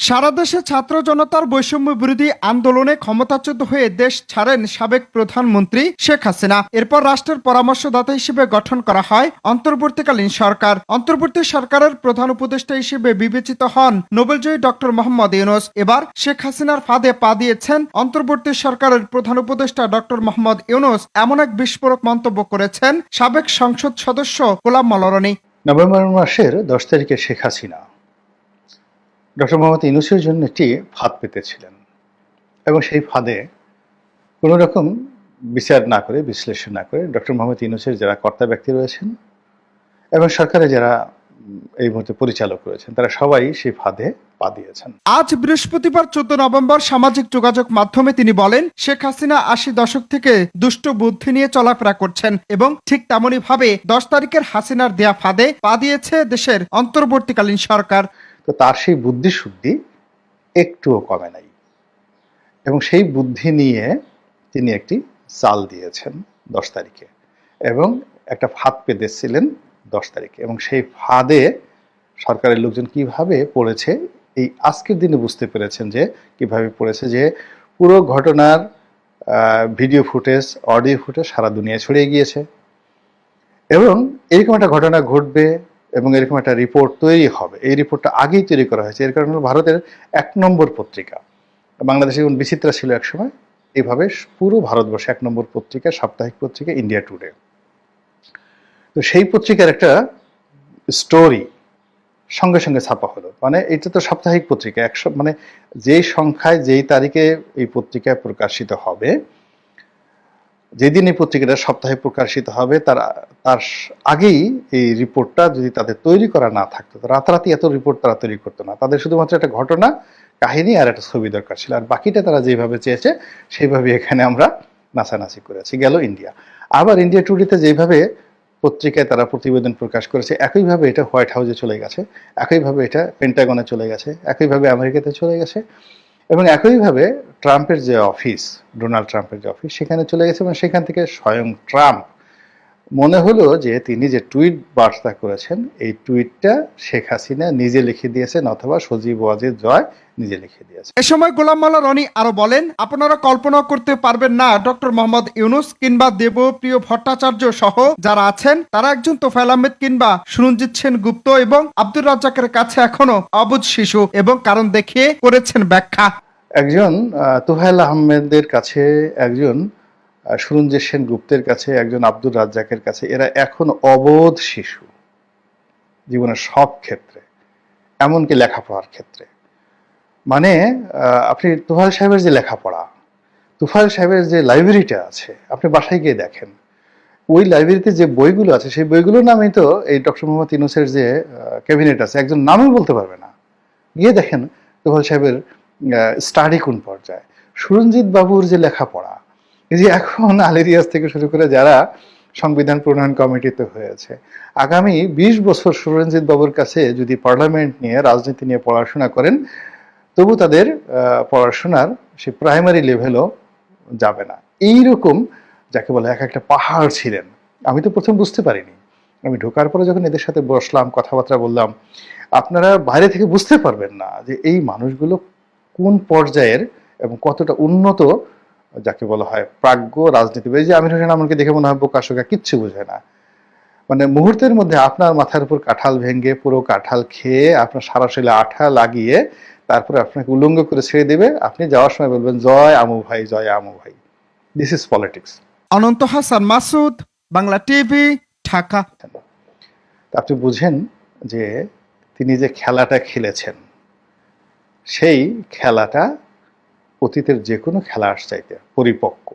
সারা দেশে ছাত্র জনতার বৈষম্য বিরোধী আন্দোলনে ক্ষমতাচ্যুত হয়ে দেশ ছাড়েন সাবেক প্রধানমন্ত্রী শেখ হাসিনা। এরপর রাষ্ট্রের পরামর্শদাতা হিসেবে গঠন করা হয় অন্তর্বর্তীকালীন সরকার। অন্তর্বর্তী সরকারের প্রধান উপদেষ্টা হিসেবে বিবেচিত হন নোবেলজয়ী ডক্টর মোহাম্মদ ইউনূস। এবার শেখ হাসিনার ফাঁদে পা দিয়েছেন অন্তর্বর্তী সরকারের প্রধান উপদেষ্টা ডক্টর মোহাম্মদ ইউনূস। এমন এক বিস্ফোরক মন্তব্য করেছেন সাবেক সংসদ সদস্য গোলাম মোল্লা রনি। নভেম্বর মাসের 10 তারিখে শেখ হাসিনা ডক্টর মোহাম্মদ ইউনূসের জন্য একটি ফাঁদ পেতেছিলেন এবং সেই ফাঁদে কোনো রকম বিচার না করে, বিশ্লেষণ না করে ডক্টর মোহাম্মদ ইউনূসের যারা কর্তা ব্যক্তি রয়েছেন এবং সরকারে যারা এই মুহূর্তে পরিচালক রয়েছেন, তারা সবাই সেই ফাঁদে পা দিয়েছেন। আজ বৃহস্পতিবার 14 নভেম্বর সামাজিক যোগাযোগ মাধ্যমে তিনি বলেন, শেখ হাসিনা 80 দশক থেকে দুষ্ট বুদ্ধি নিয়ে চলাফেরা করছেন এবং ঠিক তেমনই ভাবে 10 তারিখের হাসিনার দেয়া ফাঁদে পা দিয়েছে দেশের অন্তর্বর্তীকালীন সরকার। তো তার সেই বুদ্ধি শুদ্ধি একটুও কমে নাই এবং সেই বুদ্ধি নিয়ে তিনি একটি চাল দিয়েছেন 10 তারিখে এবং একটা ফাঁদ পেতেছিলেন 10 তারিখে এবং সেই ফাঁদে সরকারের লোকজন কিভাবে পড়েছে এই আজকের দিনে বুঝতে পেরেছেন যে কিভাবে পড়েছে। যে পুরো ঘটনার ভিডিও ফুটেজ, অডিও ফুটেজ সারা দুনিয়ায় ছড়িয়ে গিয়েছে এবং এরকম একটা ঘটনা ঘটবে এবং এরকম একটা রিপোর্ট তৈরি হবে। এই রিপোর্টটা আগেই তৈরি করা হয়েছে। এর কারণে ভারতের 1 নম্বর পত্রিকা, বাংলাদেশে যেমন বিচিত্রা ছিল একসময়, এইভাবে পুরো ভারতবর্ষে 1 নম্বর পত্রিকা, সাপ্তাহিক পত্রিকা ইন্ডিয়া টুডে। তো সেই পত্রিকার একটা স্টোরি সঙ্গে সঙ্গে ছাপা হলো। মানে এটা তো সাপ্তাহিক পত্রিকা, 100 মানে যেই সংখ্যায় যেই তারিখে এই পত্রিকায় প্রকাশিত হবে, যেদিন এই পত্রিকাটা সপ্তাহে প্রকাশিত হবে তার আগেই এই রিপোর্টটা যদি তাদের তৈরি করা না থাকতো, রাতারাতি এত রিপোর্ট তারা তৈরি করতো না। তাদের শুধুমাত্র একটা ঘটনা, কাহিনী আর একটা ছবি দরকার ছিল, আর বাকিটা তারা যেভাবে চেয়েছে সেইভাবে এখানে আমরা নাচানাচি করেছি। গেল ইন্ডিয়া, আবার ইন্ডিয়া টুডেতে যেভাবে পত্রিকায় তারা প্রতিবেদন প্রকাশ করেছে, একইভাবে এটা হোয়াইট হাউসে চলে গেছে, একইভাবে এটা পেন্টাগনে চলে গেছে, একইভাবে আমেরিকাতে চলে গেছে এবং একইভাবে ট্রাম্পের যে অফিস, ডোনাল্ড ট্রাম্পের যে অফিস, সেখানে চলে গেছে এবং সেখান থেকে স্বয়ং ট্রাম্প মনে হলো যে তিনি যে টুইট বার্তা করেছেন এই টুইটটা শেখ হাসিনা নিজে লিখে দিয়েছেন অথবা সজীব ওয়াজেদ জয় নিজে লিখে দিয়েছেন। এ সময় গোলাম মোল্লা রনি আরো বলেন, আপনারা কল্পনা করতে পারবেন না ডক্টর মোহাম্মদ ইউনূস কিংবা দেবপ্রিয় ভট্টাচার্য সহ যারা আছেন তারা একজন তোফায়েল আহমেদ কিংবা সুরঞ্জিত সেন গুপ্ত এবং আব্দুর রাজ্জাকের কাছে এখনো অবুঝ শিশু এবং কারণ দেখিয়ে করেছেন ব্যাখ্যা। একজন তোফায়েল আহমেদের কাছে, একজন সুরঞ্জিত সেন গুপ্তের কাছে, একজন আব্দুর রাজ্জাকের কাছে, এরা এখন অবোধ শিশু জীবনের সব ক্ষেত্রে, এমনকি লেখাপড়ার ক্ষেত্রে। মানে আপনি তোফায়েল সাহেবের যে লেখাপড়া, তোফায়েল সাহেবের যে লাইব্রেরিটা আছে, আপনি বাসায় গিয়ে দেখেন ওই লাইব্রেরিতে যে বইগুলো আছে সেই বইগুলোর নামই তো এই ডক্টর মোহাম্মদ ইউনূসের যে ক্যাবিনেট আছে একজন নামই বলতে পারবে না। গিয়ে দেখেন তোফায়েল সাহেবের স্টাডি কোন পর্যায়ে, সুরঞ্জিত বাবুর যে লেখাপড়া, এই যে এখন আলী রিয়াজ থেকে শুরু করে যারা সংবিধান প্রণয়ন কমিটিতে হয়েছে, আগামী 20 বছর সুরঞ্জিত বাবুর কাছে যদি পার্লামেন্ট নিয়ে, রাজনীতি নিয়ে পড়াশোনা করেন, তবু তাদের পড়াশোনার সে প্রাইমারি লেভেলও যাবে না। এইরকম যাকে বলে এক একটা পাহাড় ছিলেন। আমি তো প্রথম বুঝতে পারিনি, আমি ঢোকার পরে যখন এদের সাথে বসলাম, কথাবার্তা বললাম, আপনারা বাইরে থেকে বুঝতে পারবেন না যে এই মানুষগুলো কোন পর্যায়ের এবং কতটা উন্নত, যাকে বলা হয় প্রাজ্ঞ রাজনীতিবিদ। এই যে আমির হোসেন আমাকে দেখে মনে হয় বোকাশোকা, কিচ্ছু বুঝে না। মানে মুহূর্তের মধ্যে আপনার মাথার উপর কাঁঠাল ভেঙে, পুরো কাঁঠাল খেয়ে, আপনার সারা শরীরে আঠা লাগিয়ে তারপরে আপনাকে উলঙ্গ করে ছেড়ে দেবে। আপনি যাওয়ার সময় বলবেন, জয় আমু ভাই, জয় আমু ভাই। This is politics. Ananta Hasan Masud, Bangla TV, Dhaka. আপনি বুঝেন যে তিনি যে খেলাটা খেলেছেন সেই খেলাটা অতীতের যে কোনো খেলার চাইতে পরিপক্ক।